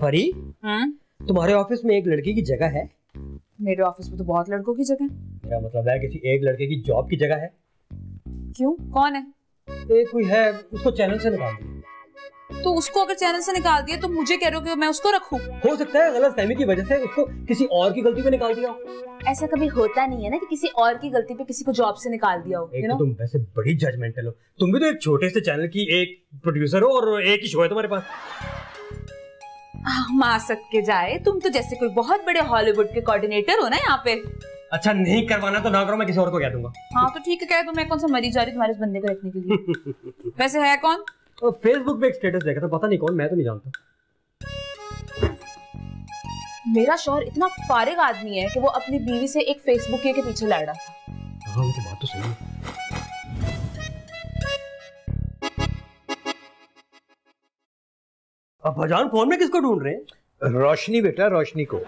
परी, तुम्हारे ऑफिस में एक लड़की की जगह है? मेरे ऑफिस में तो बहुत लड़कों की जगह है। मेरा मतलब है किसी एक लड़के की जॉब की जगह है। क्यों, कौन है? एक कोई है, उसको चैनल से निकाल दिया। तो उसको अगर चैनल से निकाल दिया तो मुझे कह रहे हो कि मैं उसको रखूं? हो सकता है गलतफहमी की वजह से उसको किसी और की गलती पे निकाल दिया हो। ऐसा कभी होता नहीं है ना कि किसी और की गलती पे किसी को जॉब से निकाल दिया हो। एक तो तुम वैसे बड़ी जजमेंटल हो। तुम भी तो एक छोटे से चैनल की एक प्रोड्यूसर हो और एक ही शो है तुम्हारे पास। मां सके जाए, तुम तो जैसे कोई बहुत बड़े हॉलीवुड के कोऑर्डिनेटर हो ना यहाँ पे। अच्छा, नहीं करवाना तो ना करो, मैं किसी और को कह दूंगा। हाँ तो ठीक है, कह दो। मैं कौन सा मरी जा रही तुम्हारे इस बंदे को रखने के लिए। वैसे है कौन? तो फेसबुक पे एक स्टेटस देखा था, पता नहीं कौन, मैं तो नहीं जानता। मेरा शौहर इतना फारिग आदमी है कि वो अपनी बीवी से एक फेसबुक के पीछे लड़ रहा था। हाँ, तो बात तो सही है। अब भजान फोन में किसको ढूंढ रहे हैं? रोशनी बेटा, रोशनी को।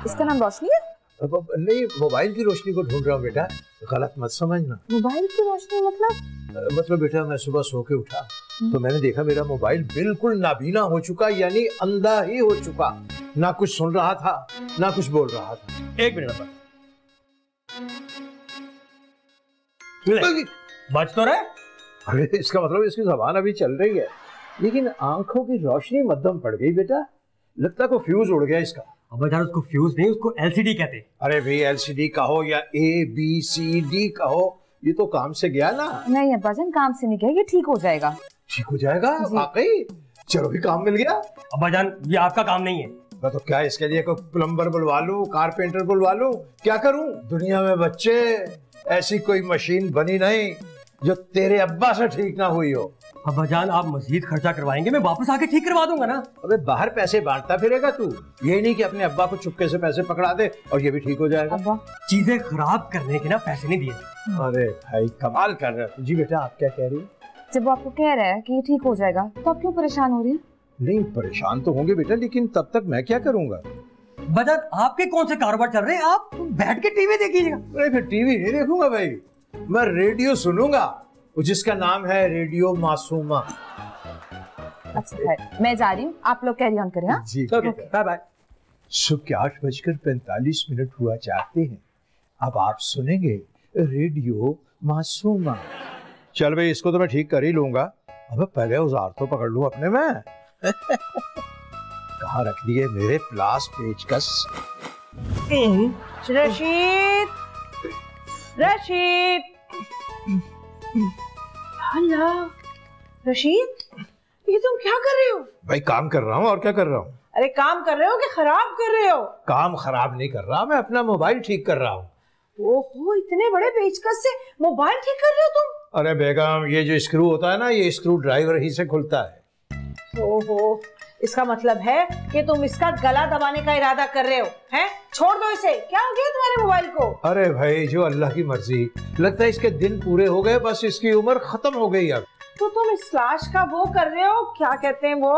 इसका नाम रोशनी है? नहीं, मोबाइल की रोशनी को ढूंढ रहा हूँ बेटा, गलत मत समझना। मोबाइल की रोशनी मतलब बेटा, मैं सुबह सो के उठा तो मैंने देखा मेरा मोबाइल बिल्कुल नाबीना हो चुका, यानी अंधा ही हो चुका। ना कुछ सुन रहा था, ना कुछ बोल रहा था। एक मिनट पर बच तो रहे। अरे इसका मतलब इसकी जबान अभी चल रही है, लेकिन आंखों की रोशनी मध्यम पड़ गई बेटा। लगता है को फ्यूज उड़ गया इसका। अब यार उसको फ्यूज नहीं, उसको एलसीडी कहते हैं। अरे भाई, एलसीडी कहो या ABCD कहो, ये तो काम से गया ना। नहीं अब्बाजान, काम से नहीं गया, ये ठीक हो जाएगा। ठीक हो जाएगा वाकई? चलो भी काम मिल गया। अब्बाजान ये आपका काम नहीं है। मैं तो क्या इसके लिए कोई प्लम्बर बुलवा लूं, कारपेंटर बुलवा लूं, क्या करूं? दुनिया में बच्चे ऐसी कोई मशीन बनी नहीं जो तेरे अब्बा से ठीक ना हुई हो। अब्बाजान आप मजीद खर्चा करवाएंगे, मैं वापस आके ठीक करवा दूंगा ना। अबे बाहर पैसे बांटता फिरेगा तू, ये नहीं कि अपने अब्बा को चुपके से पैसे पकड़ा दे और ये भी ठीक हो जाएगा। अब्बा चीजें खराब करने के ना पैसे नहीं दिए। अरे भाई कमाल कर रहे हो। जी बेटा, आप क्या कह रही हैं? जब वो आपको कह रहा है कि ये ठीक हो जाएगा तो आप क्यों परेशान हो रही हैं? नहीं परेशान तो होंगे बेटा, लेकिन तब तक मैं क्या करूंगा? बजान आपके कौन से कारोबार चल रहे हैं? आप बैठ के टीवी देखिएगा। अरे फिर टीवी नहीं देखूंगा भाई, मैं रेडियो सुनूंगा, जिसका नाम है रेडियो मासूमा। अच्छा है, मैं जा रही हूँ, आप लोग कैरी ऑन करें। हाँ जी बाय बाय। सुबह के 8:45 हुआ चाहते हैं, अब आप सुनेंगे रेडियो मासूमा। चल भाई, इसको तो मैं ठीक कर ही लूंगा। अब पहले औजार तो पकड़ लूं अपने में। कहाँ रख दिए मेरे प्लास पेचकस? रशीद, रशीद, अल्लाह, रशीद ये तुम क्या कर रहे हो? भाई काम कर रहा हूँ, और क्या कर रहा हूँ? अरे काम कर रहे हो कि खराब कर रहे हो? काम खराब नहीं कर रहा, मैं अपना मोबाइल ठीक कर रहा हूँ। ओहो, इतने बड़े पेचकस से मोबाइल ठीक कर रहे हो तुम? अरे बेगम, ये जो स्क्रू होता है ना, ये स्क्रू ड्राइवर ही से खुलता है। ओहो, इसका मतलब है कि तुम इसका गला दबाने का इरादा कर रहे हो, हैं? छोड़ दो इसे। क्या हो गया तुम्हारे मोबाइल को? अरे भाई, जो अल्लाह की मर्जी। लगता है इसके दिन पूरे हो गए, बस इसकी उम्र खत्म हो गई अब। तो तुम इस लाश का वो कर रहे हो, क्या कहते हैं वो,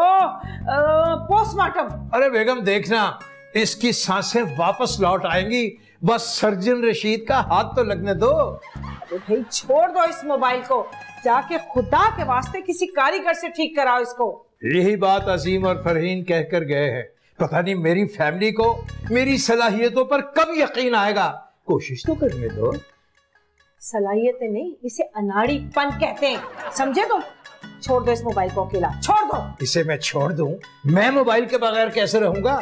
पोस्टमार्टम। अरे बेगम देखना, इसकी सांसें वापस लौट आएंगी, बस सर्जन रशीद का हाथ तो लगने दो। अरे भाई छोड़ दो इस मोबाइल को, जाके खुदा के वास्ते किसी कारीगर से ठीक कराओ इसको। यही बात अजीम और फरहीन कहकर गए हैं। पता नहीं मेरी फैमिली को मेरी सलाहियतों पर कब यकीन आएगा। कोशिश तो करने दो। सलाहियतें नहीं, इसे अनाड़ीपन कहते हैं, समझे तुम? छोड़ दो इस मोबाइल को अकेला, छोड़ दो इसे। मैं छोड़ दूं? मैं मोबाइल के बगैर कैसे रहूंगा?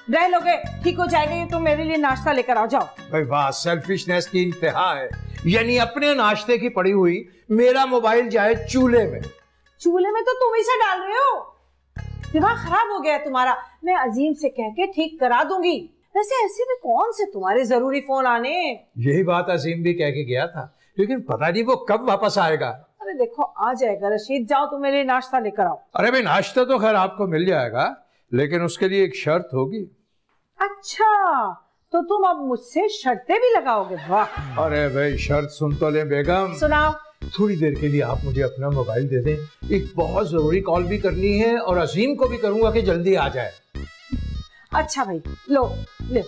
रह लोगे, ठीक हो जाएगा ये। तुम मेरे लिए नाश्ता लेकर आ जाओ। भाई वाह, सेल्फिशनेस की इंतहा है। यानी अपने नाश्ते की पड़ी हुई मेरा मोबाइल जाए चूल्हे में। चूल्हे में तो तुम ही से डाल रहे हो। दिमाग खराब हो गया है तुम्हारा। मैं अजीम से कह के ठीक करा दूंगी। वैसे ऐसे में कौन से तुम्हारे जरूरी फोन आने। यही बात अजीम भी कह के गया था, लेकिन पता नहीं वो कब वापस आएगा। अरे देखो आ जाएगा रशीद, जाओ तुम मेरे लिए नाश्ता लेकर आओ। अरे भाई, नाश्ता तो खैर आपको मिल जाएगा, लेकिन उसके लिए एक शर्त होगी। अच्छा, तो तुम अब मुझसे शर्तें भी लगाओगे? वाह। अरे भाई, शर्त सुन तो ले बेगम। सुनाओ। थोड़ी देर के लिए आप मुझे अपना मोबाइल दे दें, एक बहुत जरूरी कॉल भी करनी है, और अजीम को भी करूंगा कि जल्दी आ जाए। अच्छा भाई, लो ले।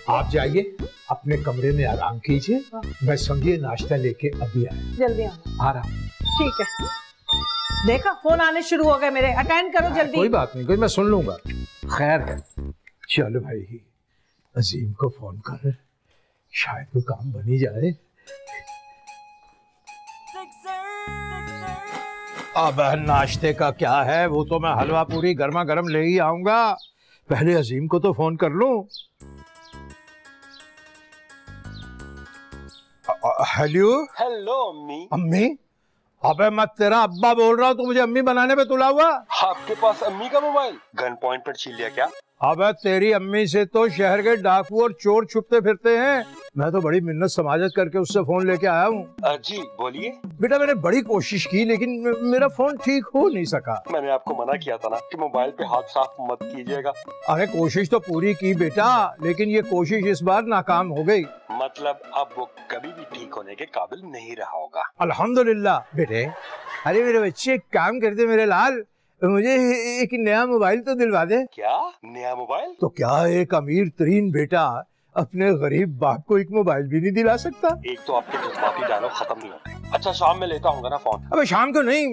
आप जाइए अपने कमरे में, आराम कीजिए। मैं समझिए नाश्ता लेके अभी आया। जल्दी आना। आ रहा हूं। ठीक है। देखा फोन आने शुरू हो गए मेरे, अटेंड करो जल्दी। कोई बात नहीं, कोई मैं सुन लूंगा। खैर है, चलो भाई अजीम को फोन कर, शायद कोई काम बन ही जाए। अब नाश्ते का क्या है, वो तो मैं हलवा पूरी गर्मा गर्म ले ही आऊंगा। पहले अजीम को तो फोन कर लूं। हेलो हेलो अम्मी। अम्मी? अबे मैं तेरा अब्बा बोल रहा हूँ, तू मुझे अम्मी बनाने पे तुला हुआ। आपके पास अम्मी का मोबाइल गन पॉइंट पर छीन लिया क्या? अबे तेरी अम्मी से तो शहर के डाकू और चोर छुपते फिरते हैं। मैं तो बड़ी मिन्नत समाजत करके उससे फोन लेके आया हूँ। जी बोलिए। बेटा मैंने बड़ी कोशिश की लेकिन मेरा फोन ठीक हो नहीं सका। मैंने आपको मना किया था ना कि मोबाइल पे हाथ साफ मत कीजिएगा। अरे कोशिश तो पूरी की बेटा, लेकिन ये कोशिश इस बार नाकाम हो गई। मतलब अब वो कभी भी ठीक होने के काबिल नहीं रहा होगा। अल्हम्दुलिल्लाह। बेटे अरे मेरे बच्चे एक काम कर दे मेरे लाल, मुझे एक नया मोबाइल तो दिलवा दे। क्या नया मोबाइल? तो क्या एक अमीर तरीन बेटा अपने गरीब बाप को एक मोबाइल भी नहीं दिला सकता? एक तो आपके जज्बाती डायलॉग खत्म नहीं होते। अच्छा शाम में लेता हूँ ना फोन। अबे शाम को नहीं,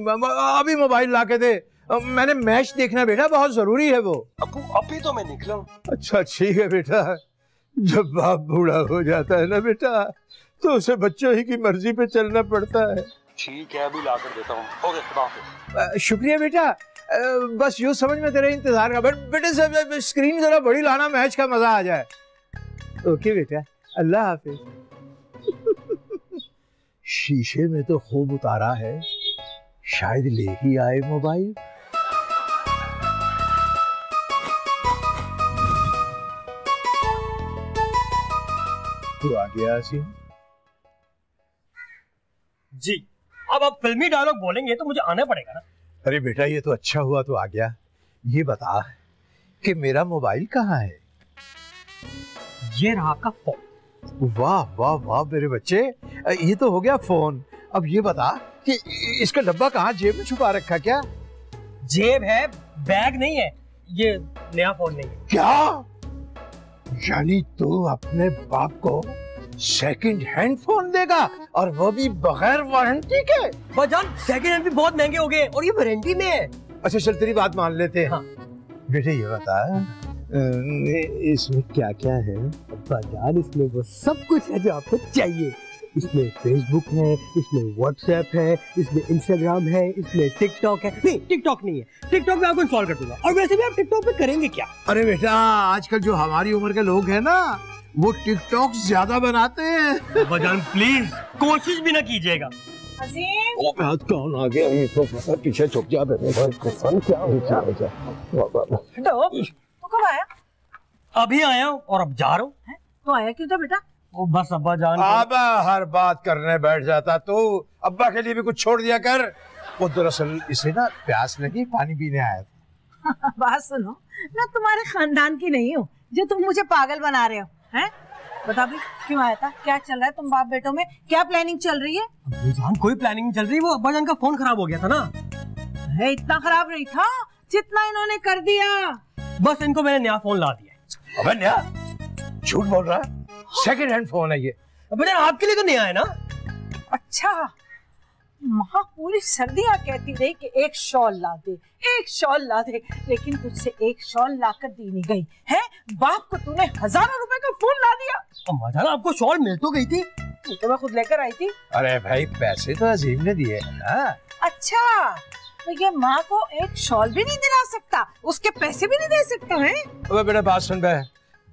अभी मोबाइल ला के दे। मैंने मैच देखना बेटा, बहुत जरूरी है वो। अबू अभी तो मैं निकला हूँ। अच्छा ठीक है बेटा, जब बाप बूढ़ा हो जाता है ना बेटा, तो उसे बच्चों ही की मर्जी पे चलना पड़ता है। ठीक है अभी ला कर देता हूँ। ओके खुदा हाफिज। शुक्रिया बेटा, बस यूँ समझ में तेरे इंतजार का। बेटे स्क्रीन जरा बड़ी लाना, मैच का मजा आ जाए। ओके बेटा, अल्लाह हाफिज। शीशे में तो खूब उतारा है, शायद ले ही आए मोबाइल। तो आ गया सीन जी। अब आप फिल्मी डायलॉग बोलेंगे तो मुझे आना पड़ेगा ना। अरे बेटा ये तो अच्छा हुआ तो आ गया। ये बता कि मेरा मोबाइल कहाँ है? ये रहा आपका फोन। वाह वाह वाह मेरे बच्चे, ये तो हो गया फोन। अब ये बता कि इसका डब्बा कहाँ, जेब में छुपा रखा क्या? जेब है, बैग नहीं है। ये नया फोन नहीं है। क्या? यानी तू अपने बाप को सेकंड हैंड फोन देगा, और वो भी बगैर वारंटी के? भाईजान सेकंड हैंड भी बहुत महंगे हो गए और ये वारंटी में है। अच्छा चल तेरी बात मान लेते हैं। हाँ। बेटे ये बता इसमें क्या क्या है? बाजार इसमें वो सब कुछ है जो आपको चाहिए। इसमें फेसबुक है, इसमें व्हाट्सएप है, इसमें इंस्टाग्राम है, इसमें टिकटॉक है। नहीं टिकटॉक नहीं है, टिकटॉक में आपको इंस्टॉल कर दूंगा। और वैसे भी आप टिकटॉक पे करेंगे क्या? अरे बेटा आजकल जो हमारी उम्र के लोग हैं ना, वो टिकटॉक ज्यादा बनाते हैं। भाईजान प्लीज कोशिश भी ना कीजिएगा। अजीम कौन आ गया? ये तो पीछे छुप जा। क्या तो कब आया? अभी आया हूँ और अब जा रहा हूँ। तो आया क्यों था बेटा? वो बस अब्बा जान। अब्बा हर बात करने बैठ जाता तो अब्बा के लिए भी कुछ छोड़ दिया कर। वो दरअसल इसे ना प्यास लगी, पानी पीने आया था। बात सुनो, मैं तुम्हारे खानदान की नहीं हूँ जो तुम मुझे पागल बना रहे हो। हैं? बता भी क्यों आया था, क्या चल रहा है तुम बाप बेटों में, क्या प्लानिंग चल रही है? भाईजान कोई प्लानिंग चल रही है, वो अब्बा जान का फोन खराब हो गया था ना। है इतना खराब नहीं था जितना इन्होंने कर दिया। बस इनको मैंने नया फोन ला दिया। अबे नया? झूठ बोल रहा है, सेकंड हैंड फोन है ये। भाईजान आपके लिए तो नया है ना। अच्छा, माँ पूरी सर्दियाँ कहती रही कि एक शॉल ला दे, एक शॉल ला दे, लेकिन तुझसे एक शॉल लाकर दी नहीं गई है। बाप को तूने हजारों रुपए का फोन ला दिया। अम्मा जान आपको शॉल मिल तो गई थी। तो मैं खुद लेकर आई थी। अरे भाई पैसे तो अजीम ने दिए हैं ना। अच्छा, तो ये माँ को एक शॉल भी नहीं दिला सकता, उसके पैसे भी नहीं दे सकता है? अबे बेटा बात सुन बे,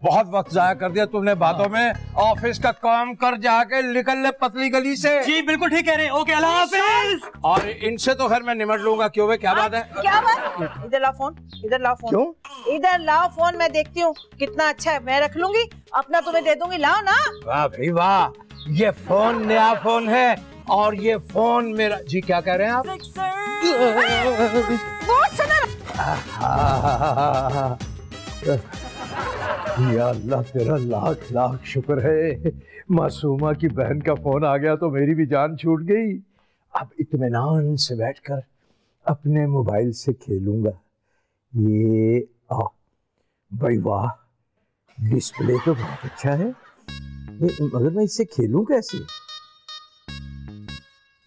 बहुत वक्त जाया कर दिया तुमने बातों में। ऑफिस का काम कर जाके निकल ले पतली गली से। जी बिल्कुल ठीक कह रहे हैं। ओके अल्लाह हाफिज। और इनसे तो खैर मैं निमट लूंगा। क्यों बे, क्या बात है? क्या बात? इधर ला फोन, इधर ला फोन। क्यों? इधर ला फोन, मैं देखती हूँ कितना अच्छा है, मैं रख लूंगी, अपना तुम्हें दे दूंगी। लाओ ना। वाह भाई वाह, ये फोन नया फोन है और ये फोन मेरा। जी क्या कह रहे हैं आप? बहुत सुना। या अल्लाह तेरा लाख लाख शुक्र है, मासूमा की बहन का फोन आ गया तो मेरी भी जान छूट गई। अब इत्मीनान से बैठकर अपने मोबाइल से खेलूंगा। ये भाई वाह, डिस्प्ले तो बहुत अच्छा है, मगर मैं इससे खेलूं कैसे?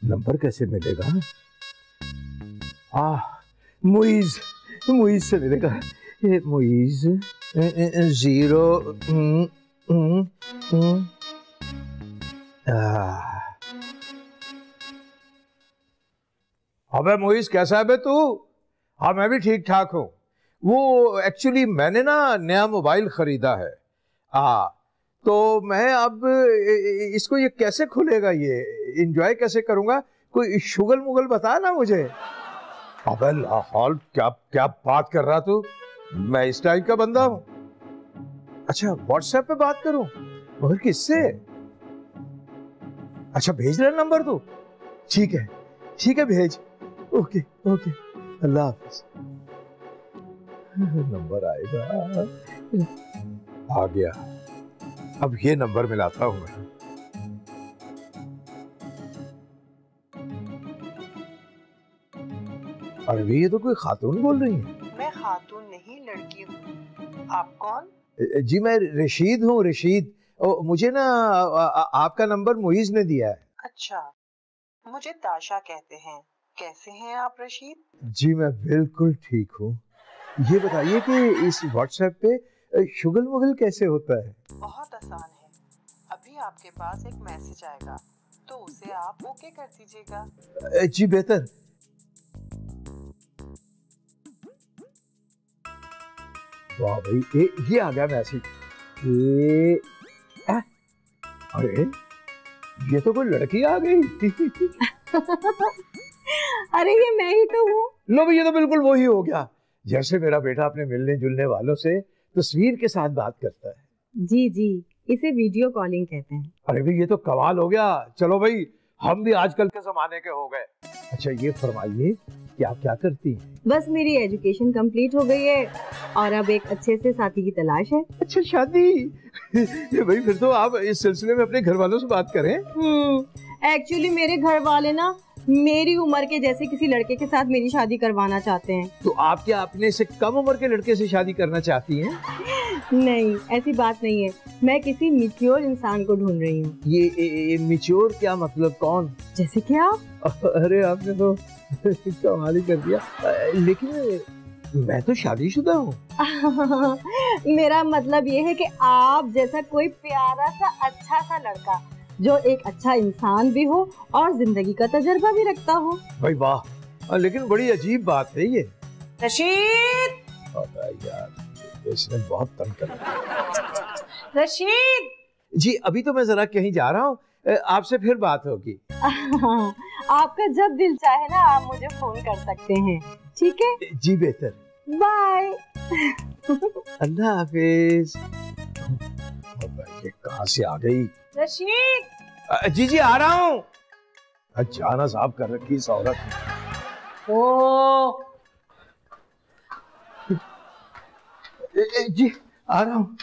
नंबर कैसे मिलेगा? मुइज मुइज से मिलेगा। मुइज 0 अबे मुइज कैसा है बे तू? हाँ मैं भी ठीक ठाक हूँ। वो एक्चुअली मैंने ना नया मोबाइल खरीदा है। तो मैं अब इसको ये कैसे खुलेगा, ये एंजॉय कैसे करूंगा? कोई शुगल मुगल बता ना मुझे। अबे लाहौल क्या क्या बात कर रहा तू? मैं इस टाइप का बंदा हूं? अच्छा व्हाट्सएप पे बात करूं? मगर किससे? अच्छा भेज रहा नंबर तू? ठीक है भेज। ओके ओके अल्लाह हाफिज। नंबर आएगा। आ गया। अब ये नंबर मिलाता हूं मैं। अरे ये तो कोई खातून बोल रही है। मैं खातून नहीं लड़की हूँ। आप कौन? जी मैं रशीद हूँ, रशीद। मुझे ना आपका नंबर मुइज ने दिया है। अच्छा, मुझे ताशा कहते हैं। कैसे हैं आप रशीद? जी मैं बिल्कुल ठीक हूँ। ये बताइए कि इस व्हाट्सएप पे शुगल मुगल कैसे होता है? बहुत आसान है। अभी आपके पास एक मैसेज आएगा तो उसे आप ओके कर दीजिएगा। जी बेहतर। वाह भाई ये आ गया मैसेज। अरे ये तो कोई लड़की आ गई। अरे ये मैं ही तो हूँ। लो भाई ये तो बिल्कुल वही हो गया जैसे मेरा बेटा अपने मिलने जुलने वालों से तस्वीर के साथ बात करता है। जी जी, इसे वीडियो कॉलिंग कहते हैं। अरे भाई ये तो कमाल हो गया। चलो भाई हम भी आजकल के जमाने के हो गए। अच्छा ये फरमाइए कि आप क्या करती हैं? बस मेरी एजुकेशन कंप्लीट हो गई है और अब एक अच्छे से साथी की तलाश है। अच्छा शादी। भाई फिर तो आप इस सिलसिले में अपने घर वालों से बात करें। एक्चुअली मेरे घर वाले ना मेरी उम्र के जैसे किसी लड़के के साथ मेरी शादी करवाना चाहते हैं। तो आप क्या अपने से कम उम्र के लड़के से शादी करना चाहती हैं? नहीं ऐसी बात नहीं है, मैं किसी मैच्योर इंसान को ढूंढ रही हूँ। ये मैच्योर क्या मतलब? कौन? जैसे कि आप। अरे आपने तो कमाल ही कर दिया। लेकिन मैं तो शादीशुदा हूँ। मेरा मतलब ये है कि आप जैसा कोई प्यारा सा अच्छा सा लड़का जो एक अच्छा इंसान भी हो और जिंदगी का तजुर्बा भी रखता हो। भाई वाह, लेकिन बड़ी अजीब बात है ये। रशीद! यार इसने बहुत तंग कर। रशीद! जी अभी तो मैं जरा कहीं जा रहा हूँ, आपसे फिर बात होगी। आपका जब दिल चाहे ना आप मुझे फोन कर सकते हैं। ठीक है जी बेहतर। बाय। अल्लाह हाफिज। ये कहाँ से आ गई? रशीद! जी जी आ रहा हूँ। अचानक साहब कर रखी इस औरत ने। जी आ रहा हूँ।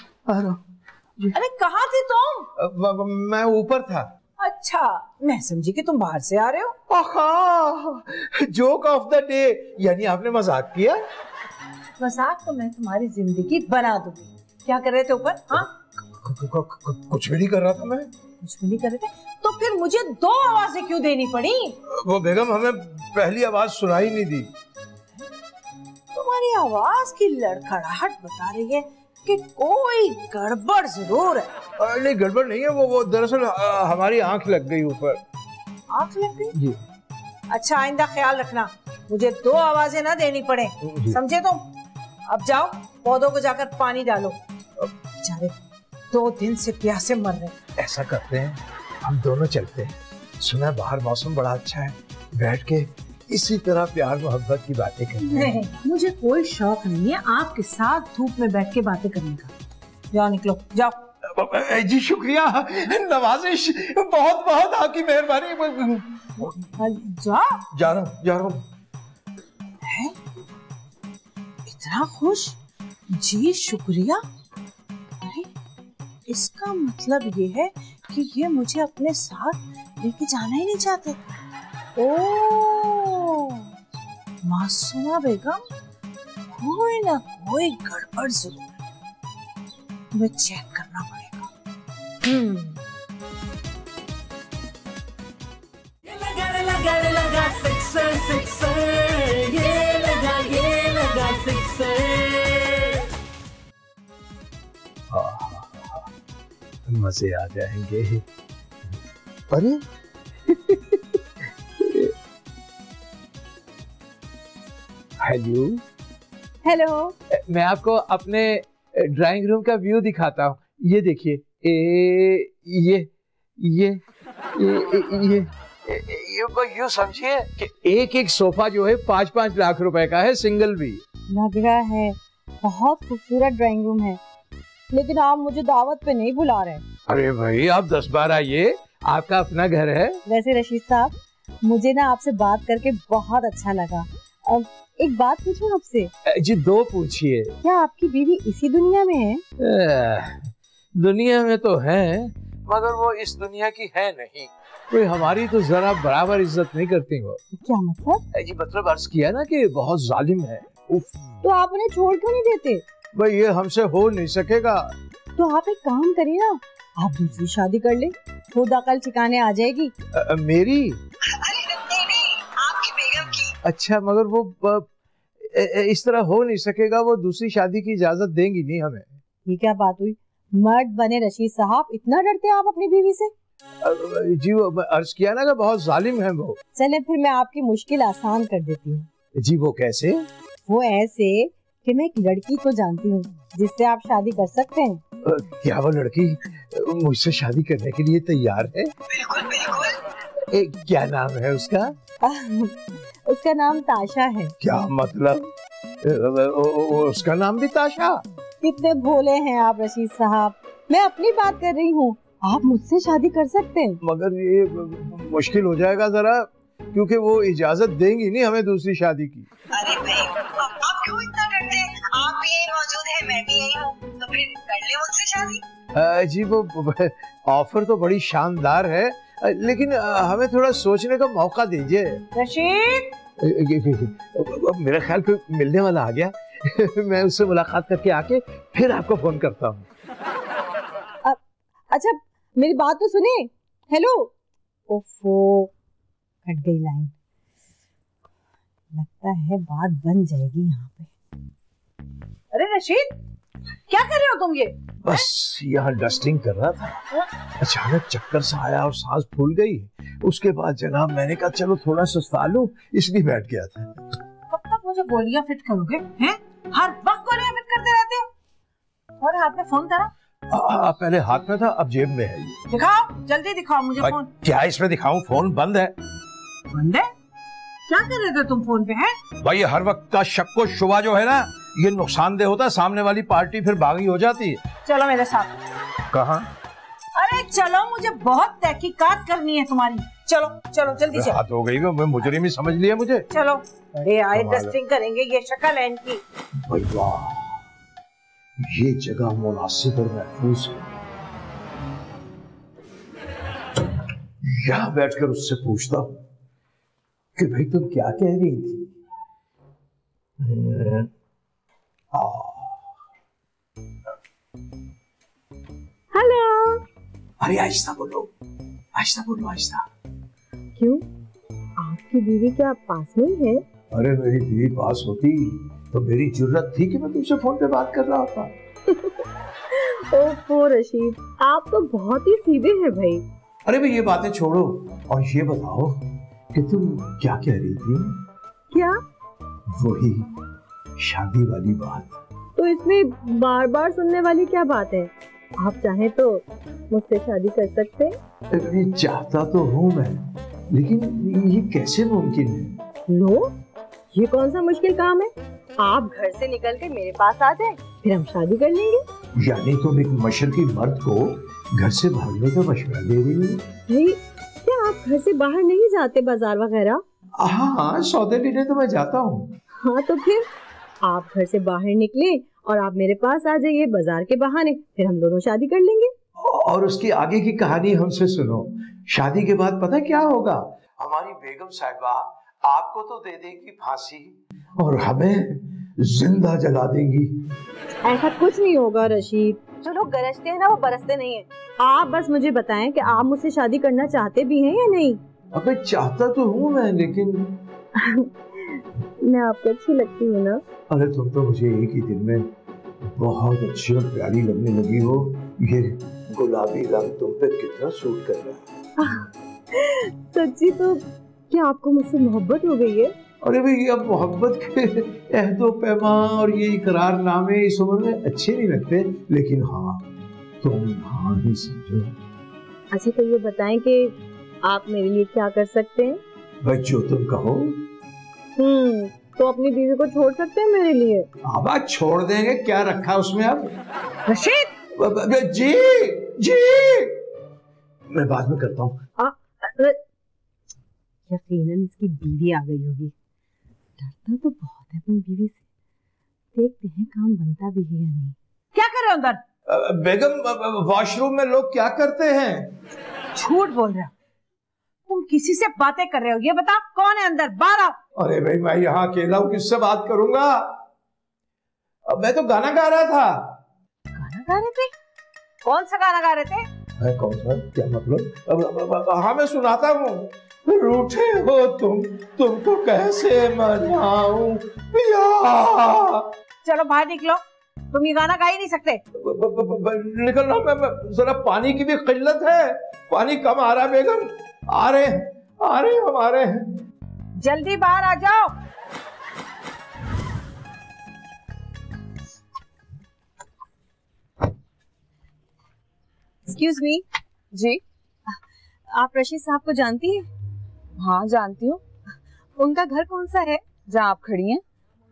अरे कहाँ थे तुम? मैं ऊपर था। अच्छा मैं समझी कि तुम बाहर से आ रहे हो। जोक ऑफ द डे, यानी आपने मजाक किया? मजाक तो मैं तुम्हारी जिंदगी बना दूंगी। क्या कर रहे थे ऊपर? हाँ कुछ भी नहीं कर रहा था मैं। कुछ भी नहीं कर रहे थे तो फिर मुझे 2 आवाजें क्यों देनी पड़ी? वो बेगम हमें पहली आवाज सुनाई नहीं दी। तुम्हारी आवाज की लड़खड़ाहट बता रही है कि कोई गड़बड़ जरूर है। नहीं गड़बड़ नहीं है, वो दरअसल हमारी आंख लग गई ऊपर। आंख लग गई? जी। अच्छा आइंदा ख्याल रखना मुझे 2 आवाजें ना देनी पड़े, समझे तुम? अब जाओ पौधों को जाकर पानी डालो, बेचारे 2 दिन से प्यासे मर रहे। ऐसा करते हैं हम दोनों चलते हैं, सुना बाहर मौसम बड़ा अच्छा है, बैठ के इसी तरह प्यार मोहब्बत की बातें करते हैं। नहीं मुझे कोई शौक नहीं है आपके साथ धूप में बैठ के बातें करने का। जाओ निकलो जाओ। जी शुक्रिया, नवाजिश, बहुत बहुत आपकी मेहरबानी। जा रहा हूँ। इतना खुश? जी शुक्रिया? अरे इसका मतलब ये है कि ये मुझे अपने साथ लेके जाना ही नहीं चाहते। ओह मासूमा बेगम, कोई ना कोई गड़बड़ जरूर है, मुझे चेक करना पड़ेगा। लगा सिक्सर, ये मजे आ जाएंगे। अरे हेलो हेलो। मैं आपको अपने ड्राइंग रूम का व्यू दिखाता हूँ। ये देखिए, ये यूँ समझिए कि एक एक सोफा जो है 5-5 लाख रुपए का है, सिंगल भी। लग रहा है बहुत खूबसूरत ड्राइंग रूम है, लेकिन आप मुझे दावत पे नहीं बुला रहे। अरे भाई आप 10 बार आइए, आपका अपना घर है। वैसे रशीद साहब, मुझे ना आपसे बात करके बहुत अच्छा लगा। अब एक बात पूछूं आपसे? जी 2 पूछिए। क्या आपकी बीवी इसी दुनिया में है? दुनिया में तो है, मगर वो इस दुनिया की है नहीं। कोई हमारी तो जरा बराबर इज्जत नहीं करती वो। क्या मतलब? जी मतलब अर्ज किया ना कि बहुत जालिम है। उफ। तो आप उन्हें छोड़ क्यों नहीं देते? भाई ये हमसे हो नहीं सकेगा। तो आप एक काम करिए ना, आप दूसरी शादी कर ले, खुद अकल ठिकाने आ जाएगी। मेरी? अरे नहीं, आपकी बेगम की। अच्छा, मगर वो इस तरह हो नहीं सकेगा, वो दूसरी शादी की इजाजत देंगी नहीं हमें। ये क्या बात हुई? मर्द बने रशीद साहब, इतना डरते हैं आप अपनी बीवी से? जी वो अर्ज किया ना कि बहुत जालिम है वो। चले फिर मैं आपकी मुश्किल आसान कर देती हूँ। जी वो कैसे? वो ऐसे कि मैं एक लड़की को जानती हूँ जिससे आप शादी कर सकते हैं। क्या वो लड़की मुझसे शादी करने के लिए तैयार है? बिल्कुल बिल्कुल। क्या नाम है उसका? उसका नाम ताशा है। क्या मतलब? उसका नाम भी ताशा? कितने भोले हैं आप रशीद साहब। मैं अपनी बात कर रही हूँ, आप मुझसे शादी कर सकते हैं। मगर ये मुश्किल हो जाएगा जरा, क्योंकि वो इजाजत देंगी नहीं हमें दूसरी शादी की। अरे भाई आप क्यों इतना डरते हैं? आप भी यही मौजूद है, मैं भी यही हूँ, तो फिर कर ले मुझसे शादी। जी वो ऑफर तो बड़ी शानदार है, लेकिन हमें थोड़ा सोचने का मौका दीजिए। रशीद, मेरा ख्याल फिर मिलने वाला आ गया। मैं उससे मुलाकात करके आके फिर आपको फोन करता हूँ। अच्छा मेरी बात तो सुने। हेलो। ओफो, कट गई लाइन। लगता है बात बन जाएगी यहाँ पे। अरे रशीद, क्या कर रहे हो तुम ये? बस यहाँ डस्टिंग कर रहा था, अचानक चक्कर सा आया और सांस फूल गई। उसके बाद जनाब मैंने कहा चलो थोड़ा सुस्ता लूं, इसलिए बैठ गया था। कब तक मुझे गोलियां फिट करोगे? हैं? हर वक्त गोलियां फिट करते रहते हो। और हाथ में फोन था? पहले हाथ में था, अब जेब में है। दिखाओ, जल्दी दिखाओ मुझे फोन। क्या इसमें दिखाऊं? फोन बंद है। बंद है? क्या कर रहे थे तुम फोन पे? हैं? भाई हर वक्त का शक व शुबा जो है ना, ये नुकसानदेह होता है। सामने वाली पार्टी फिर बागी हो जाती है। चलो मेरे साथ। कहाँ? अरे चलो, मुझे बहुत तहकीकात करनी है तुम्हारी। चलो चलो जल्दी चलो। बात हो गई, मैं मुजरिम ही समझ लिया मुझे। चलो। अरे आए डस्टिंग करेंगे, ये शक्ल है इनकी। भाई वाह, ये जगह मुनासिब और महफूज है। यहाँ बैठकर उससे पूछता हूँ कि भाई तुम क्या कह रही थी? हेलो। अरे आहिस्ता बोलो, आहिस्ता बोलो, आहिस्ता। क्यों, आपकी बीवी क्या पास में है? अरे मेरी बीवी पास होती तो मेरी जुर्रत थी कि मैं तुमसे फोन पे बात कर रहा होता। ओफो रशीद, आप तो बहुत ही सीधे हैं भाई। अरे भाई ये बातें छोड़ो और ये बताओ कि तुम क्या कह रही थी? क्या? वही शादी वाली बात। तो इसमें बार बार सुनने वाली क्या बात है? आप चाहें तो मुझसे शादी कर सकते हैं। चाहता तो हूँ मैं, लेकिन ये कैसे मुमकिन है? लो, ये कौन सा मुश्किल काम है? आप घर से निकल के मेरे पास आ जाए, फिर हम शादी कर लेंगे। यानी तुम एक मशरकी मर्द को घर से भागने का मशवरा दे रही हो? क्या आप घर से बाहर नहीं जाते, बाजार वगैरह? हाँ, सौदे लेने तो मैं जाता हूँ। हाँ तो फिर आप घर से बाहर निकले और आप मेरे पास आ जाइए बाजार के बहाने, फिर हम दोनों शादी कर लेंगे। और उसकी आगे की कहानी हमसे सुनो। शादी के बाद पता क्या होगा? हमारी बेगम साहिबा आपको तो दे देगी फांसी और हमें जिंदा जला देंगी। ऐसा कुछ नहीं होगा रशीद, जो लोग गरजते हैं ना वो बरसते नहीं है। आप बस मुझे बताएं कि आप मुझसे शादी करना चाहते भी हैं या नहीं? अबे चाहता तो हूँ मैं, लेकिन मैं आपको अच्छी लगती हूँ ना? अरे तुम तो मुझे एक ही दिन में बहुत अच्छी और प्यारी लगने लगी हो। ये गुलाबी रंग तुम पे कितना सूट कर रहा है। सच्ची तो क्या आपको मुझसे मोहब्बत हो गई है? अरे भाई अब मोहब्बत के अहदो पैमा और ये इकरारनामे इस उम्र में अच्छे नहीं लगते, लेकिन हाँ तुम हाँ ही समझो। अच्छा तो ये बताएं कि आप मेरे लिए क्या कर सकते हैं? भाई जो तुम कहो। तो अपनी बीवी को छोड़ सकते हैं मेरे लिए? अब छोड़ देंगे, क्या रखा उसमें अब। रशीद जी जी मैं बाद में करता हूँ। यकीनन इसकी बीवी आ गई होगी। डरता तो बहुत है अपनी बीवी से, देखते हैं काम बनता भी है या नहीं। क्या कर रहे हो अंदर? बेगम वॉशरूम में लोग क्या करते हैं? झूठ बोल रहे हो तुम, किसी से बातें कर रहे हो? ये बता कौन है अंदर, बाहर आओ। अरे भाई मैं यहाँ अकेला हूँ, किससे बात करूंगा? अब मैं तो गाना गा रहा था। गाना गा रहे थे? कौन सा गाना गा रहे थे? मैं कौन सा, क्या मतलब? हाँ मैं सुनाता हूँ। रूठे हो तुमको कैसे मनाऊं पिया। चलो बाहर निकलो, तुम ये गाना गा ही नहीं सकते। निकल रहा मैं, जरा पानी की भी किल्लत है, पानी कम आ रहा है बेगम। आ रहे हम आ रहे हैं। जल्दी बाहर आ जाओ। Excuse me. जी आप रशीद साहब को जानती हैं? हाँ जानती हूँ। उनका घर कौन सा है जहाँ आप खड़ी हैं?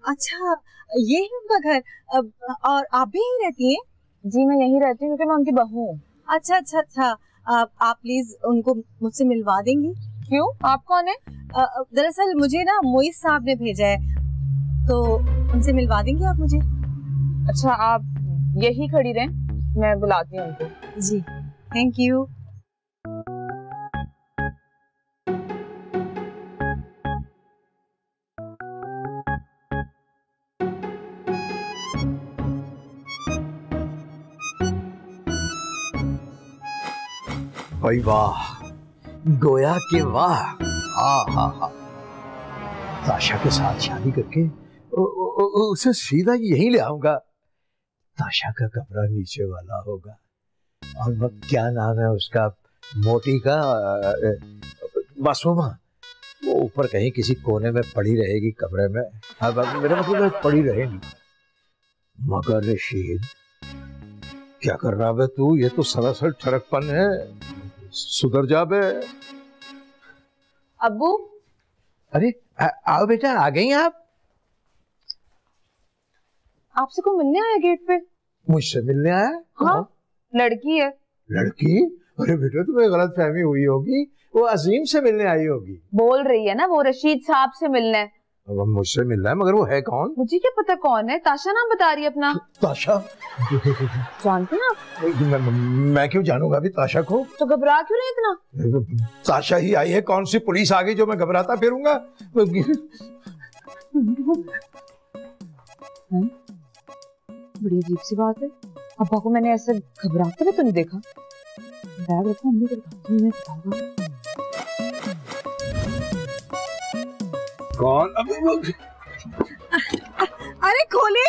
अच्छा ये है उनका घर। और आप भी यहीं रहती हैं? जी मैं यहीं रहती हूँ क्योंकि मैं उनकी बहू हूँ। अच्छा आप प्लीज उनको मुझसे मिलवा देंगी? क्यों, आप कौन है? दरअसल मुझे ना मोइज साहब ने भेजा है, तो उनसे मिलवा देंगी आप मुझे? अच्छा आप यही खड़ी रहें, मैं बुलाती हूँ उनको। जी थैंक यू। भाई वाह, गोया के वाह। हाँ ताशा के साथ शादी करके उसे सीधा यहीं ले आऊंगा। ताशा का कमरा नीचे वाला होगा और वह क्या नाम है उसका, मोटी का, मासूमा, वो ऊपर कहीं किसी कोने में पड़ी रहेगी कमरे में। हाँ मेरा मतलब पड़ी रहेगी। मगर रशीद क्या कर रहा है तू? ये तो सरासर ठरकपन है, सुधर जा बे। अब्बू। अरे आओ बेटा, आ गई आप? आपसे कोई मिलने आया गेट पे? मुझसे मिलने आया? हाँ लड़की है। लड़की? अरे बेटा तुम्हें गलत फहमी हुई होगी, वो अजीम से मिलने आई होगी। बोल रही है ना वो रशीद साहब से मिलना है। अब मुझसे मिलना है, मगर वो है कौन? मुझे क्या पता कौन है, ताशा नाम बता रही है अपना। ताशा? जानते हैं आप? मैं क्यों जानूंगा अभी ताशा को? तो घबरा क्यों रहे इतना? ताशा ही आई है, कौन सी पुलिस आ गई जो मैं घबराता फिरूंगा? बड़ी अजीब सी बात है, अब्बा को मैंने ऐसे घबराते हुए तो नहीं देखा। बैग रखो, मम्मी को बताती हूँ, बताऊंगा। कौन? अरे खोले।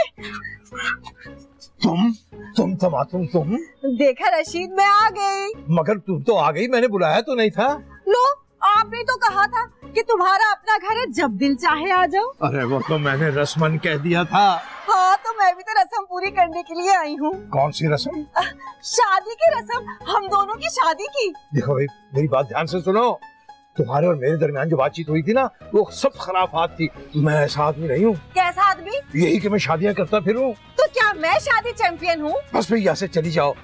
तुम देखा रशीद, मैं आ गई। मगर तुम तो आ गई, मैंने बुलाया तो नहीं था। लो आपने तो कहा था कि तुम्हारा अपना घर है, जब दिल चाहे आ जाओ। अरे वो तो मैंने रस्मन कह दिया था। हाँ तो मैं भी तो रस्म पूरी करने के लिए आई हूँ। कौन सी रस्म? शादी की रस्म, हम दोनों की शादी की। देखो भाई मेरी बात ध्यान से सुनो, तुम्हारे और मेरे दरमियान जो बातचीत हुई थी ना, वो सब खराफात थी। मैं ऐसा आदमी नहीं हूँ। कैसा आदमी? यही कि मैं शादियाँ करता फिरूं। तो क्या मैं शादी चैंपियन हूँ? बस भाई यहाँ से चली जाओ,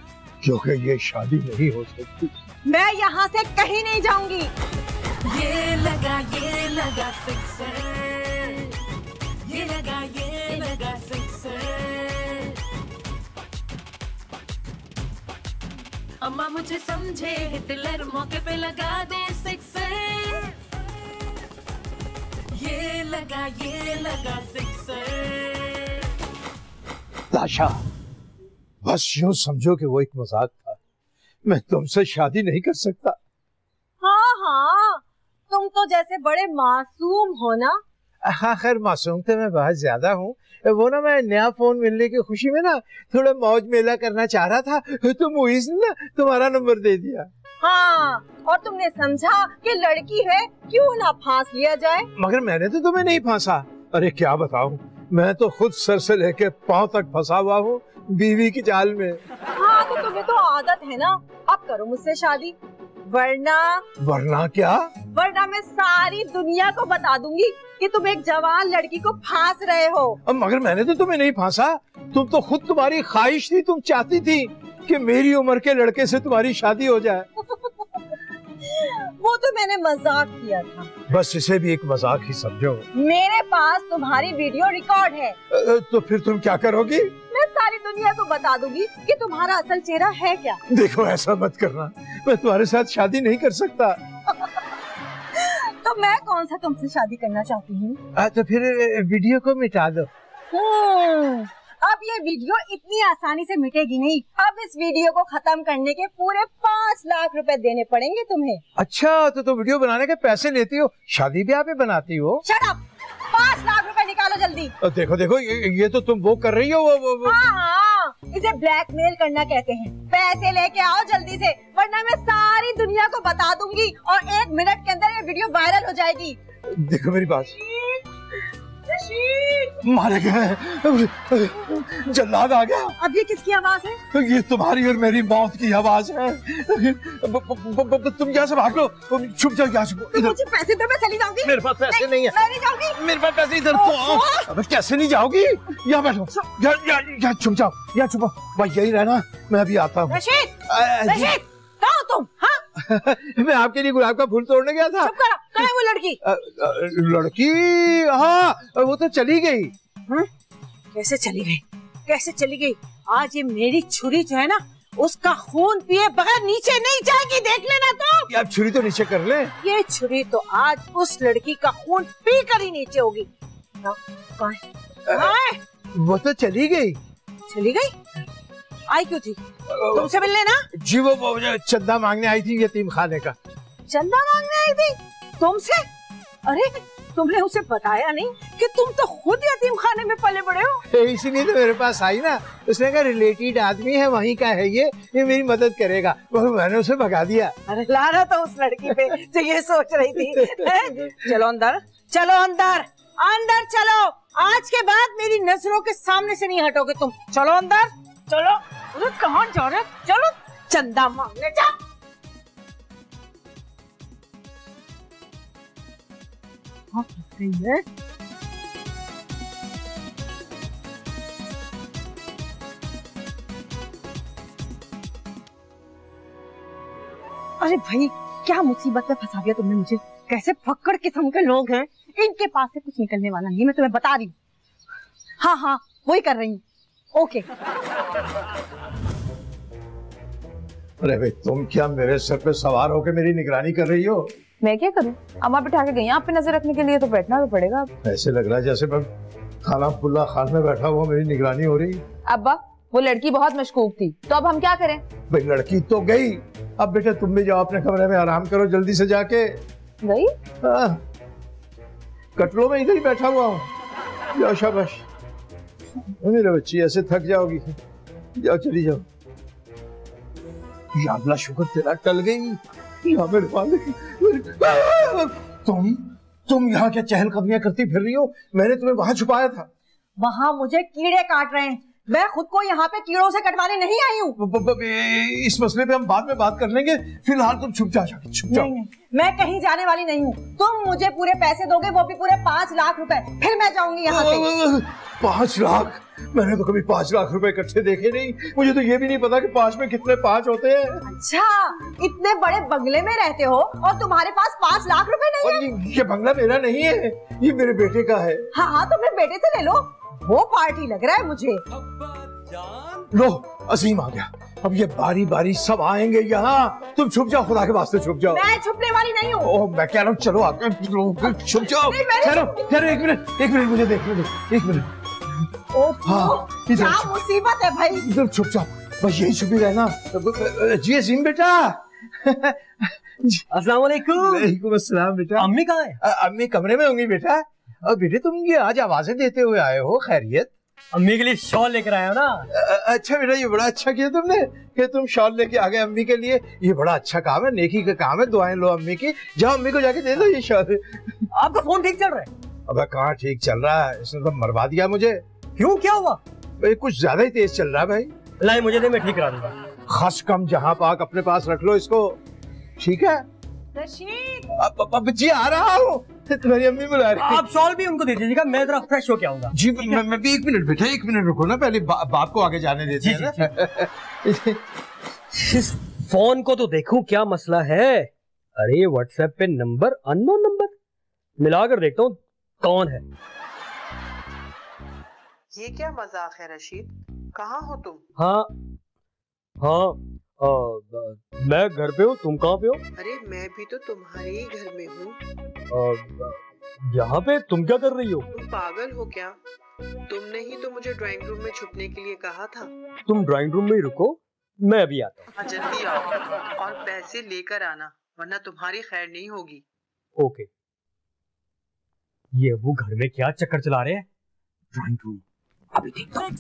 क्योंकि ये शादी नहीं हो सकती। मैं यहाँ से कहीं नहीं जाऊंगी। ये लगा सिक्सर, ये लगा सिक्सर। अम्मा मुझे समझे हिटलर, मौके पे लगा दे सिक्सर। ये लगा सिक्सर। ताशा बस यूं समझो कि वो एक मजाक था, मैं तुमसे शादी नहीं कर सकता। हाँ तुम तो जैसे बड़े मासूम हो ना। हाँ खैर मासूम तो मैं बहुत ज्यादा हूँ। वो ना मैं नया फोन मिलने की खुशी में ना थोड़ा मौज मेला करना चाह रहा था, तो मुइज ने ना तुम्हारा नंबर दे दिया। हाँ, और तुमने समझा कि लड़की है, क्यों ना फांस लिया जाए। मगर मैंने तो तुम्हें नहीं फांसा। अरे क्या बताऊं, मैं तो खुद सर से लेके पांव तक फंसा हुआ हूँ बीवी की जाल में। हाँ तो तुम्हें तो आदत है ना, अब करो मुझसे शादी, वरना क्या? वरना मैं सारी दुनिया को बता दूंगी कि तुम एक जवान लड़की को फांस रहे हो। मगर मैंने तो तुम्हें नहीं फांसा। तुम तो खुद, तुम्हारी ख्वाहिश थी, तुम चाहती थी कि मेरी उम्र के लड़के से तुम्हारी शादी हो जाए। वो तो मैंने मजाक किया था। बस इसे भी एक मजाक ही समझो। मेरे पास तुम्हारी वीडियो रिकॉर्ड है। तो फिर तुम क्या करोगी? मैं सारी दुनिया को बता दूंगी कि तुम्हारा असल चेहरा है क्या। देखो ऐसा मत करना, मैं तुम्हारे साथ शादी नहीं कर सकता। तो मैं कौन सा तुमसे शादी करना चाहती हूँ? तो फिर वीडियो को मिटा दो। अब ये वीडियो इतनी आसानी से मिटेगी नहीं। अब इस वीडियो को खत्म करने के पूरे 5 लाख रुपए देने पड़ेंगे तुम्हें। अच्छा तो वीडियो बनाने के पैसे लेती हो, शादी ब्याह पे बनाती हो? Shut up! 5 लाख रुपए निकालो जल्दी। देखो देखो ये तो तुम वो कर रही हो, वो। हाँ, इसे ब्लैकमेल करना कहते हैं। पैसे लेके आओ जल्दी से, वरना मैं सारी दुनिया को बता दूंगी और 1 मिनट के अंदर ये वीडियो वायरल हो जाएगी। देखो मेरी बात, मारे गए, जल्लाद आ गया। अब ये किसकी आवाज है? ये तुम्हारी और मेरी मौत की आवाज है। तुम यहाँ से भाग लो, छुप जाओ यहाँ से। मुझे पैसे दो, मैं चली जाऊंगी। मेरे पास पैसे नहीं है। मैं नहीं जाऊंगी। मेरे पास पैसे इधर तो आओ। अब कैसे नहीं जाओगी? यहाँ बैठो, यहाँ छुप जाओ, यहाँ छुपो। भाई यही रहना, मैं अभी आता हूँ। रशीद, कहाँ हो तुम? हाँ? मैं आपके लिए गुलाब का फूल तोड़ने गया था। चुप करो, कहाँ है वो लड़की? लड़की? हाँ वो तो चली गई। कैसे चली गई? कैसे चली गई? आज ये मेरी छुरी जो है ना, उसका खून पिए बगैर नीचे नहीं जाएगी, देख लेना तो। यार छुरी तो नीचे कर ले। ये छुरी तो आज उस लड़की का खून पी कर ही नीचे होगी। कहाँ है? वो तो चली गई। चली गई? आई क्यों थी? तुमसे मिलने ना? जी वो चंदा मांगने आई थी यतीम खाने का। चंदा मांगने आई थी तुमसे? अरे तुमने उसे बताया नहीं कि तुम तो खुद यतीम खाने में पले बड़े हो। इसीलिए तो मेरे पास आई ना। उसने कहा रिलेटेड आदमी है, वहीं का है ये मेरी मदद करेगा। मैंने उसे भगा दिया। अरे लाना तो उस लड़की पे जो ये सोच रही थी। चलो अंदर, चलो अंदर, अंदर चलो। आज के बाद मेरी नजरों के सामने से नहीं हटोगे तुम। चलो अंदर, चलो। अरे कहाँ जा रहे? चलो चंदा मांगने जा। है अरे भाई क्या मुसीबत में फंसा दिया तुमने मुझे। कैसे फक्कड़ किस्म के लोग हैं, इनके पास से कुछ निकलने वाला नहीं, मैं तुम्हें बता रही हूँ। हाँ हाँ वही कर रही हूँ। ओके। अरे भाई तुम क्या मेरे सर पे सवार होकर मेरी निगरानी कर रही हो? मैं क्या करूं? अम्मा बिठा के गई आप पे नजर रखने के लिए, तो बैठना तो पड़ेगा। ऐसे लग रहा है जैसे मैं खाना अब्दुल्ला खान में बैठा हुआ मेरी निगरानी हो रही। अब्बा वो लड़की बहुत मशकूक थी, तो अब हम क्या करें? भाई लड़की तो गई, अब बेटा तुम भी जाओ अपने कमरे में आराम करो जल्दी से जाके। गई? कटलो में इधर ही बैठा हुआ हूँ। जाओ शाबाश मेरे बच्ची, ऐसे थक जाओगी। जाओ चली जाओ। या अल्लाह शुक्र तेरा टल गई। या मेरे तुम यहाँ क्या चहलकदमियां करती फिर रही हो? मैंने तुम्हें वहां छुपाया था। वहाँ मुझे कीड़े काट रहे हैं, मैं खुद को यहाँ पे कीड़ों से कटवाने नहीं आई हूँ। इस मसले पे हम बाद में बात कर लेंगे, फिलहाल तुम छुप जाओ, छुप जाओ। नहीं, मैं कहीं जाने वाली नहीं हूँ। तुम मुझे पूरे पैसे दोगे, वो भी पूरे 5 लाख रुपए, फिर मैं जाऊंगी यहाँ से। 5 लाख? मैंने तो कभी 5 लाख रुपए इकट्ठे देखे नहीं। मुझे तो ये भी नहीं पता कि 5 में कितने 5 होते हैं। अच्छा, इतने बड़े बंगले में रहते हो और तुम्हारे पास 5 लाख रुपए नहीं है? ये बंगला मेरा नहीं है, ये मेरे बेटे का है। हाँ तो फिर बेटे से ले लो, वो पार्टी लग रहा है मुझे। लो अजीम आ गया, अब ये बारी बारी सब आएंगे यहाँ। तुम छुप जाओ, खुदा के वास्ते छुप जाओ। मैं छुपने वाली नहीं हूँ। ओह मैं कह रहा हूँ चलो आगे छुप जाओ। ठहरो एक मिनट मुझे देखने दो, 1 मिनट। हाँ, क्या मुसीबत है भाई? इधर छुप जाओ, बस यही छुपी रहना। जी अजीम बेटा। अस्सलाम वालेकुम। वालेकुम अस्सलाम बेटा। अम्मी कहाँ है? अम्मी कमरे में होंगी बेटा। अब बेटे तुम ये आज आवाजें देते हुए आए हो, खैरियत? अम्मी के लिए शॉल लेकर आया हो ना। अच्छा बेटा, ये बड़ा अच्छा किया तुमने कि तुम शॉल लेके आ गए अम्मी के लिए। ये बड़ा अच्छा काम है, नेकी का काम है। दुआएं लो अम्मी की, जाओ अम्मी को जाके दे दो ये शॉल। आपका फोन ठीक चल रहा है? अब कहाँ ठीक चल रहा है, इसने तो मरवा दिया मुझे। क्यों, क्या हुआ? भाई कुछ ज्यादा ही तेज चल रहा है भाई। लाई मुझे दे, मैं ठीक करा दूंगा। खस कम जहां पाक अपने पास रख लो इसको, ठीक है? रशीद, अब जी आ रहा हूँ, तुम्हारी अम्मी बुला रही है। आप शॉल भी उनको दे दीजिएगा, मैं जरा फ्रेश होके आऊंगा। जी मैं भी 1 मिनट बेटा, 1 मिनट रुको ना, पहले बाप को आगे जाने देते हैं ना। इस फोन को तो देखूं क्या मसला है। अरे व्हाट्सएप पे नंबर अननोन नंबर, मिलाकर देखता हूँ कौन है। ये क्या मजाक है रशीद, कहाँ हो तुम? हाँ मैं घर पे हूँ, तुम कहाँ पे हो? अरे मैं भी तो तुम्हारे ही घर में हूँ। यहाँ पे तुम क्या कर रही हो? तुम पागल हो क्या? तुमने ही तो मुझे ड्राइंग रूम में छुपने के लिए कहा था। तुम ड्राइंग रूम में ही रुको, मैं अभी आता हूँ। हाँ जल्दी आओ और पैसे लेकर आना, वरना तुम्हारी खैर नहीं होगी। ओके। ये अबू घर में क्या चक्कर चला रहे हैं? ड्राइंग रूम अभी देखता हूँ।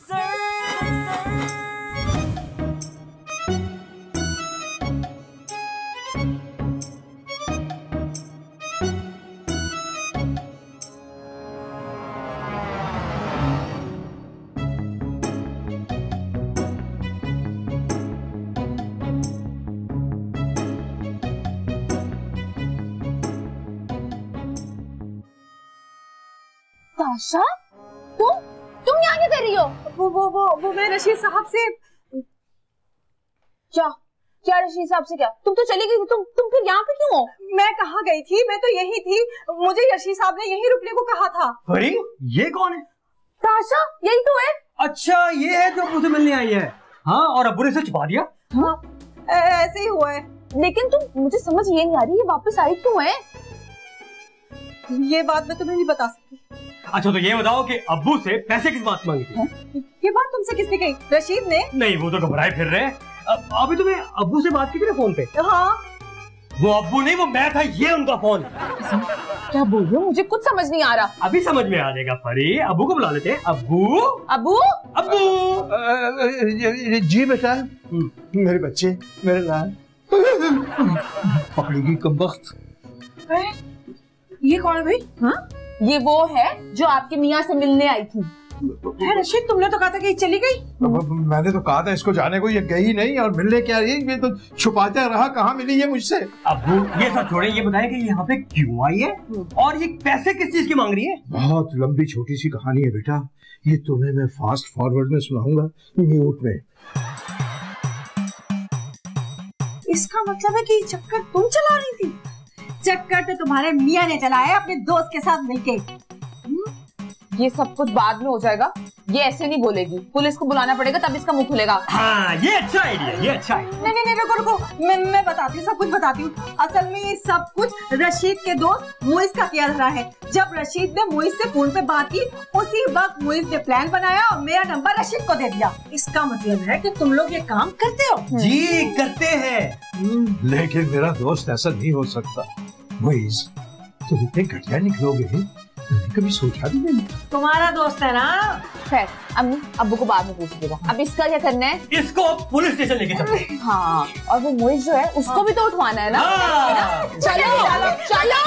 ताशा, तुम यहाँ क्या कर रही हो? वो मैं रशीद साहब से। क्या रशीद साहब से क्या? तुम तो चली गई थी, तुम फिर यहाँ पे क्यों हो? मैं कहाँ गई थी, मैं तो यही थी। मुझे रशीद साहब ने यही रुकने को कहा था। अरे ये कौन है? ताशा, यही तो है। अच्छा ये है जो मुझे मिलने आई है। हाँ, और अब्बू ने इसे छुपा दिया। हाँ ऐसे ही हुआ है। लेकिन मुझे समझ ये नहीं आ रही, ये वापस आई क्यों है? ये बात मैं तुम्हें नहीं बता सकती। अच्छा तो ये बताओ कि अब्बू से पैसे किस बात मांगी थी? ये बात तुमसे किसने कही? रशीद ने। नहीं, वो तो घबराए फिर रहे। अभी तुम्हें अब्बू से बात की थी ना फोन पे? हाँ। वो अब्बू नहीं, वो मैं था, ये उनका फोन। क्या बोल रहे हो? मुझे कुछ समझ नहीं आ रहा। अभी समझ में आ जाएगा परी। अब्बू को बुला लेते हैं। अब्बू अब्बू अब्बू। जी बेटा, मेरे बच्चे, मेरे लाल। पकड़ेगी कमबख्त। ये कौन है भाई? हाँ, ये वो है जो आपके मियाँ से मिलने आई थी। रशीद तुमने तो कहा था कि चली गई। मैंने तो कहा था इसको जाने को, ये गई नहीं और मिलने क्या रही, ये तो छुपाता रहा। कहाँ मिली ये मुझसे? अब्बू ये सब छोड़े, ये बताए कि यहाँ पे क्यों आई है और ये पैसे किस चीज की मांग रही है? बहुत लंबी छोटी सी कहानी है बेटा, ये तुम्हें मैं फास्ट फॉरवर्ड में सुनाऊंगा, म्यूट में। इसका मतलब है कि चक्कर तुम चला रही थी? चक्कर तो तुम्हारे मियाँ ने चलाया अपने दोस्त के साथ मिलके। ये सब कुछ बाद में हो जाएगा, ये ऐसे नहीं बोलेगी। पुलिस को बुलाना पड़ेगा तब इसका मुंह खुलेगा। हाँ ये अच्छा आइडिया, ये अच्छा है। नहीं रुको, मैं बताती हूँ, सब कुछ बताती हूँ। असल में ये सब कुछ रशीद के दोस्त मुइज का किया जा रहा है। जब रशीद ने मुइज से फोन पे बात की, उसी वक्त मुइज ने प्लान बनाया और मेरा नंबर रशीद को दे दिया। इसका मतलब है कि तुम लोग ये काम करते हो। जी करते हैं, लेकिन मेरा दोस्त ऐसा नहीं हो सकता। मुइज तुम इतने घटिया निकलोगे, मैंने कभी सोचा भी नहीं। तुम्हारा दोस्त है ना। खैर अम्मी अब्बू को बाद में पूछ लीजिएगा। अब इसका क्या करना है? इसको पुलिस स्टेशन लेके चलते हैं। हाँ, और वो मुइज जो है उसको भी तो उठवाना है ना। हाँ। चलो चलो चलो।